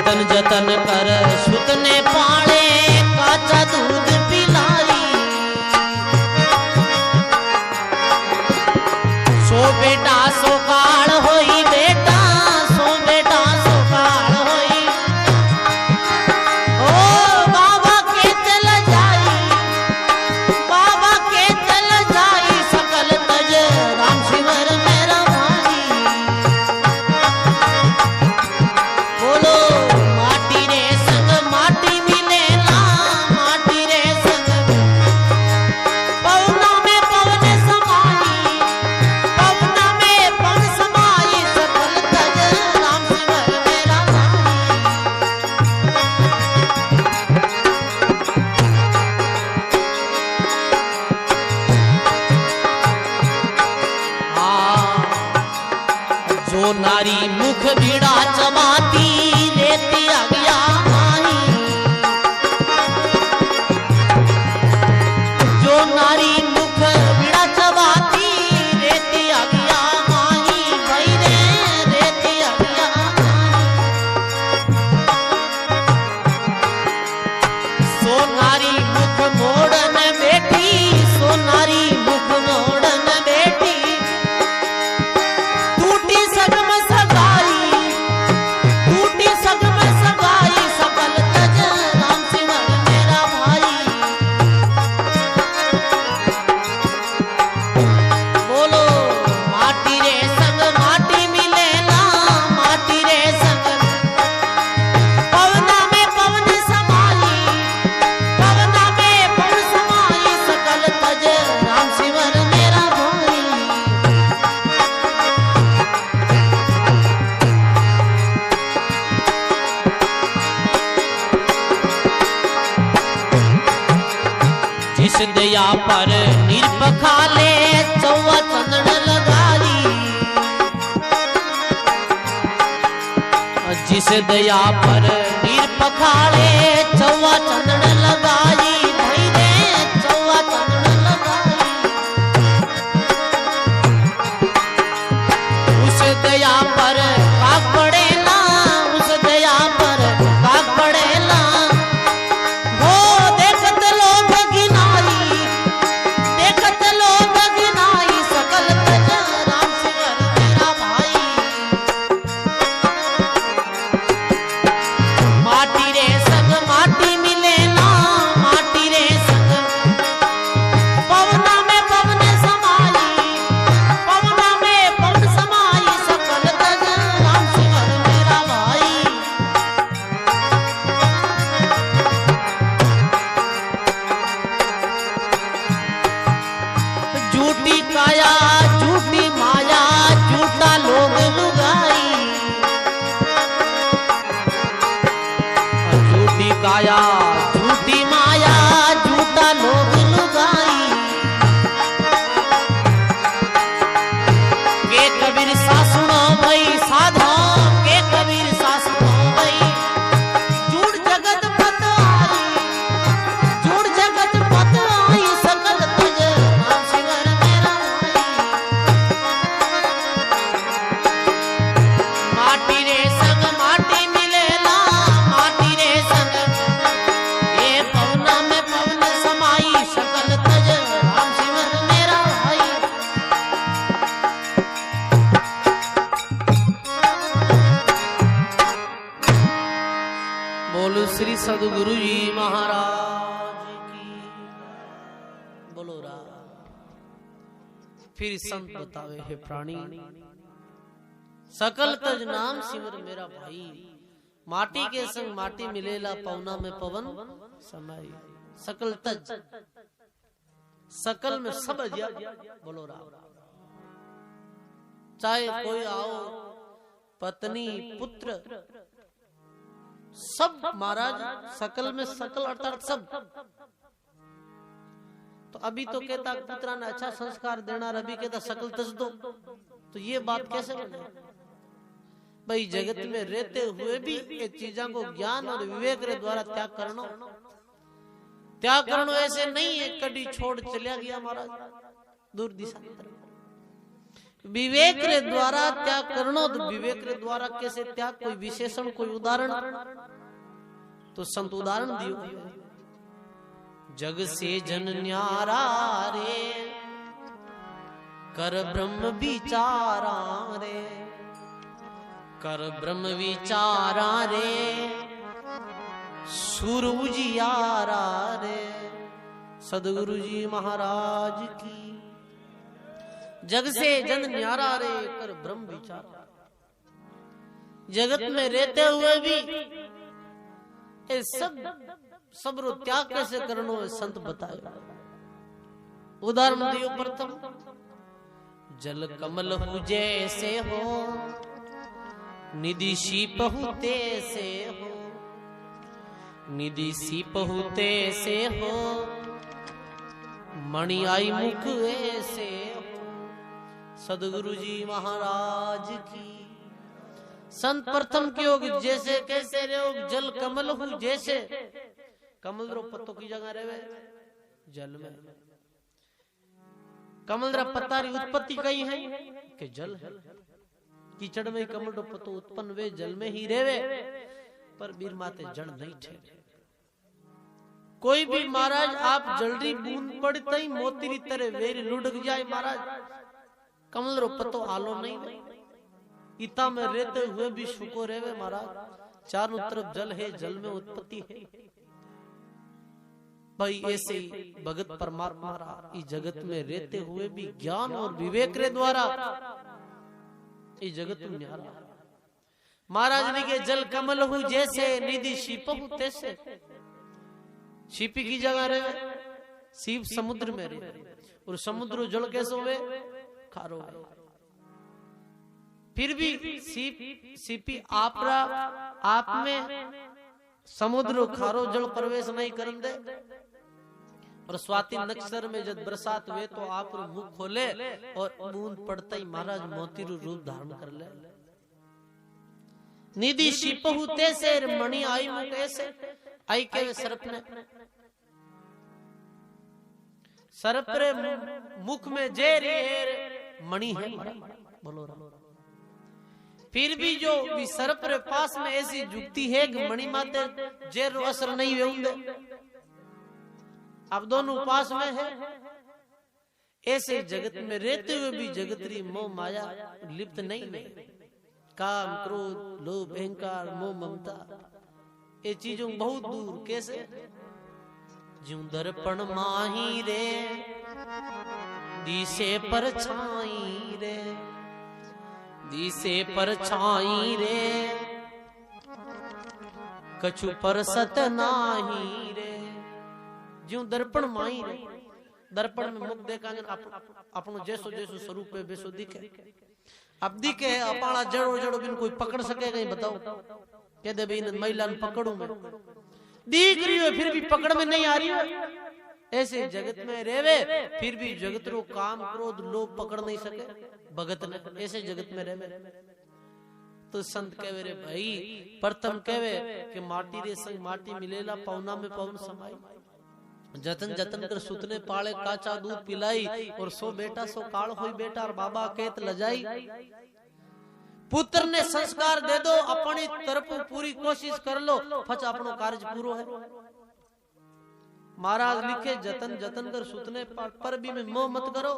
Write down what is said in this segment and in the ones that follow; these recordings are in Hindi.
जतन जतन कर सुतने पाले काचा दूध पिलाई। सो बेटा सो काल होई बेटा सो बेटा सो काल होई। ओ बाबा के चल जाई बाबा के चल जाई सकल तज राम सिमर मेरा भाई। बोलो माटी रे संग माटी मिलेला माटी रे संग पवना में पवन समाई पवना में पवन समाई सकल तज राम सिमर मेरा भाई। जो नारी मुख भीड़ा चबाती लेती आज्ञा माही। जो नारी मुख भीड़ा चबाती लेती आज्ञा माही भाई रे लेती आज्ञा माही। सो नारी मुख मोड़न बैठी सो नारी मुख मोड़न बैठी। टूटी सगम सगाई टूटी सगम सगाई सकल तज राम सिमर मेरा भाई। बोलो माटी रे संग माटी मिलेला माटी रे संग पवना में पवन समाई पवना में पवन समाई सकल तज राम सिमर मेरा भाई। जिस दया पर निरपखाले चौवा चंदन लगाई। जिस दया पर निरपखाले चौवा चंदन लगाई भाई रे चौवा चंदन लगाई। उस दया पर काग पड़ेला उस दया पर काग पड़ेला। हो देखत लोग गिनाई देखत लोग गिनाई सकल तज राम सिमर मेरा भाई। माटी रे संग माटी मिलेला माटी रे संग पवना में पवन समाई पवना में पवन समाई सकल तज राम सिमर मेरा भाई। झूठी काया झूठी माया झूठा लोग लुगाई। झूठी काया झूठी माया झूठा लोग लुगाई। के कबीर सासुनो भई साधो के कबीर सासुनो भई। झूठ जगत पत आई झूठ जगत पत आई सकल तज राम सिमर मेरा भाई। माटी रे संग माटी मिलेला माटी रे संग ये पवना में पवन समाई सकल तज राम सिमर मेरा भाई। बोलो श्री सदगुरु जी महाराज की। बोलो राम। फिर संत बतावे है प्राणी सकल तज नाम सिमर मेरा भाई। माटी के संग माटी मिलेला पवना में पवन समाई। सकल तज सकल में सब अजिया। बोलो राम। चाहे कोई आओ पत्नी पुत्र सब महाराज सकल में सकल अर्थात सब। तो अभी तो कहता पुत्रा ने अच्छा संस्कार देना अभी कहता सकल तज दो। तो ये बात कैसे बने भाई। जगत में रहते हुए भी ये चीजों को ज्ञान और विवेक के द्वारा त्याग करना ऐसे नहीं है कड़ी छोड़ चलिया गया महाराज दूर दिशा की तरफ। विवेक रे द्वारा त्याग करनो। तो विवेक रे द्वारा कैसे त्याग, कोई विशेषण, कोई उदाहरण? तो संत उदाहरण दियो। जग से जन न्यारा रे, कर ब्रह्म विचारा रे, कर ब्रह्म विचारा रे, सुर उजियारा रे। सदगुरु जी महाराज की। जग से जन न्यारा रे, कर ब्रह्म विचारा। जगत में रहते हुए भी ये सब रो त्याग कैसे करनो है संत बताए। उदाहरण दियो। प्रथम, जल कमल हु जैसे हो, निधि सीप हु तैसे हो, निधि सीप हु तैसे हो, मणि आई मुख ऐसे हो। सदगुरु जी महाराज की। संत प्रथम की योग जैसे कैसे रे, जल कमल हु जैसे। कमल रो पत्तो की जगह रेवे जल में। कमल रा पत्ता री उत्पत्ति कई है कि जल है। कीचड़ में कमल रो पत्तो उत्पन्न वे जल में ही रेवे, पर बीर माते जड़ नहीं ठहरे। कोई भी महाराज आप जल्दी बूंद पड़ते ही मोती री तरह वेरी लुढ़क जाए महाराज, कमल रो पत्तो आलो नहीं वे। इता में रहते हुए भी सुको रेवे महाराज। चारों तरफ जल है, जल में उत्पत्ति है। भाई ऐसे ही भगत परमात्मा रा इस जगत में रहते हुए भी ज्ञान और विवेक रे द्वारा इस जगत में न्यारा। महाराज ने के जल कमल हु जैसे, निधि सीप हु तैसे। सीपी की जगह रहे, सीप समुद्र में रहे, और समुद्र जल कैसे हुए? खारो। फिर भी सीपी आप में समुद्र खारो जल प्रवेश नहीं करन दे। और स्वाति नक्षत्र में जब बरसात हुए तो आप मुख खोले और बूंद पड़ते ही महाराज मोती रूप धारण कर ले। निधि सीप हु तैसे, मणि आई मुख ऐसे। आई के सर्प ने, सर्प रे मुख में जेरी मणि है। बोलो। फिर भी जो भी सर्प रे पास में ऐसी जुक्ति है कि मणि माते जेर असर नहीं हुए। अब दोनों पास में है। ऐसे जगत में रहते हुए भी जगतरी मोह माया लिप्त नहीं है। काम, क्रोध, लोभ, अहंकार, मोह, ममता, ये चीजों बहुत दूर। कैसे? ज्यों दर्पण माही रे, दिसे पर छाई रे, दिसे पर छाई रे, कछु पर सत नाही रे। ज्यों दर्पण माही रे, दर्पण में मुख देखा अपनो जैसो जैसो स्वरूप है वैसो दिखे। अब दिखे अपाला जड़ो जड़ो बिन कोई पकड़ सकेगा ही? बताओ। कह दे भाई महिला पकड़ू मैं, दिख रही है फिर भी पकड़ में नहीं आ रही है। ऐसे जगत में रेवे फिर भी जगत रो काम, क्रोध, लोभ पकड़ नहीं सके भगत ने। ऐसे जगत में रेवे तो संत कहवे रे भाई, प्रथम कहवे कि माटी रे संग माटी मिलेला, पौना में पवन समाई। जतन जतन कर सुतने पाले, काचा दूध पिलाई, और सो बेटा सो काल होई बेटा, और बाबा कहत लजाई। पुत्र ने संस्कार दे दो, अपनी तरफ पूरी कोशिश कर लो, फच अपनो कार्य पूरो है। महाराज लिखे जतन जतन कर सुतने पर भी में मोह मत करो।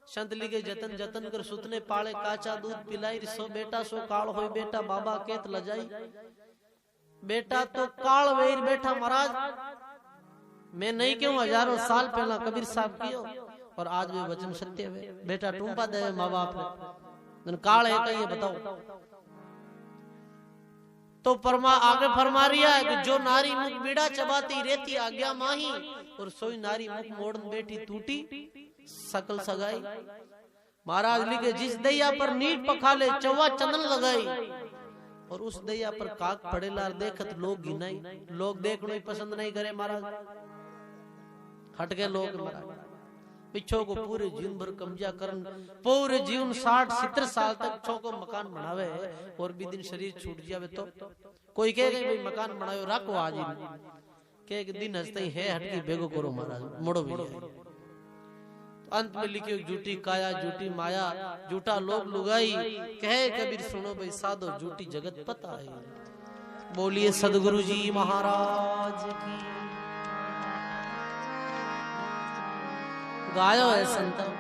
संत लिखे जतन जतन कर सुतने पाले, काचा दूध पिलाई, सो बेटा सो काल होई बेटा, बाबा कहत लजाई। बेटा तो काल वेर बैठा महाराज। मैं नहीं क्यों, हजारों साल पहला कबीर साहब कियो, और आज भी वचन सत्य है। बेटा टूंपा दे माँ बाप ने, काल है कहीं बताओ। तो आगे फरमा रिया है कि जो नारी मुख बीड़ा चबाती रहती आज्ञा माही, और सोई नारी मुख मोड़न बैठी टूटी सकल सगाई। महाराज लिखे जिस दैया पर नीट पखाले चौवा चंदन लगाई, और उस दैया पर काक पड़ेला देखत लोग गिनाई। लोग देखना ही पसंद नहीं करे महाराज, हट गए लोग महाराज। पिछो को पूरे जीवन भर कब्जा करन, पूरे जीवन 60-70 साल तक छो को मकान बनावे, और भी दिन शरीर छूट जावे तो कोई कहे भाई मकान बनायो रखो आज ही, कहे दिन हंसते ही है हटकी बेगो करो महाराज मोड़ो भी। तो अंत में लिखे झूठी काया झूठी माया झूठा लोभ लुगाई, कहे कबीर सुनो भाई साधो झूठी जगत पता है। बोलिए सदगुरु जी महाराज की। गायो है संतों